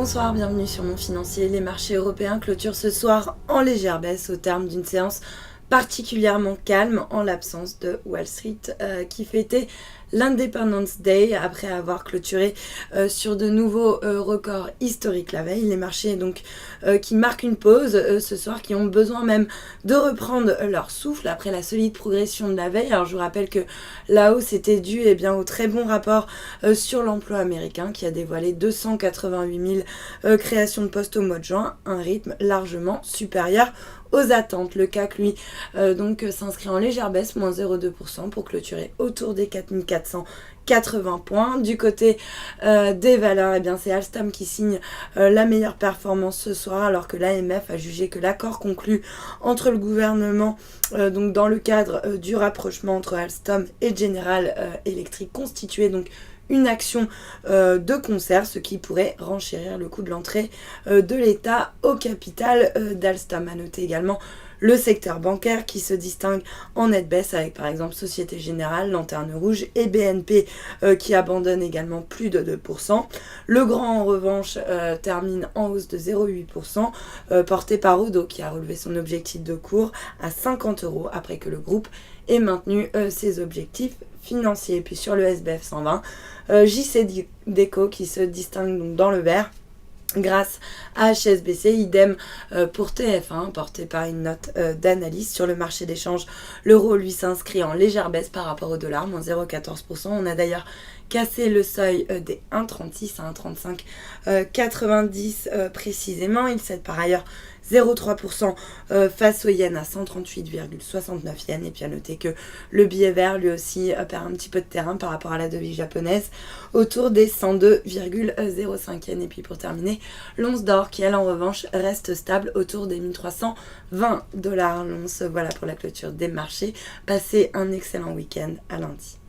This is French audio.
Bonsoir, bienvenue sur Mon Financier. Les marchés européens clôturent ce soir en légère baisse au terme d'une séance particulièrement calme en l'absence de Wall Street qui fêtait l'Independence Day après avoir clôturé sur de nouveaux records historiques la veille. Les marchés donc qui marquent une pause ce soir, qui ont besoin même de reprendre leur souffle après la solide progression de la veille. Alors je vous rappelle que la hausse était due au très bon rapport sur l'emploi américain qui a dévoilé 288 000 créations de postes au mois de juin, un rythme largement supérieur aux attentes. Le CAC, lui, s'inscrit en légère baisse, moins 0,2% pour clôturer autour des 4480 points. Du côté des valeurs, c'est Alstom qui signe la meilleure performance ce soir, alors que l'AMF a jugé que l'accord conclu entre le gouvernement, dans le cadre du rapprochement entre Alstom et General Electric, constituait donc une action de concert, ce qui pourrait renchérir le coût de l'entrée de l'État au capital d'Alstom. À noter également le secteur bancaire qui se distingue en nette baisse avec par exemple Société Générale, Lanterne Rouge et BNP qui abandonnent également plus de 2%. Le Grand en revanche termine en hausse de 0,8%, porté par Odo qui a relevé son objectif de cours à 50 € après que le groupe ait maintenu ses objectifs financiers. Et puis sur le SBF 120, JC Deco qui se distingue donc dans le vert grâce à HSBC, idem pour TF1, porté par une note d'analyse. Sur le marché d'échange, l'euro lui s'inscrit en légère baisse par rapport au dollar, moins 0,14%. On a d'ailleurs cassé le seuil des 1,36 à 1,3590 précisément. Il cède par ailleurs 0,3% face au yen à 138,69 yens. Et puis à noter que le billet vert lui aussi perd un petit peu de terrain par rapport à la devise japonaise, autour des 102,05 yens. Et puis pour terminer, l'once d'or qui elle en revanche reste stable autour des 1320 $ l'once. Voilà pour la clôture des marchés. Passez un excellent week-end, à lundi.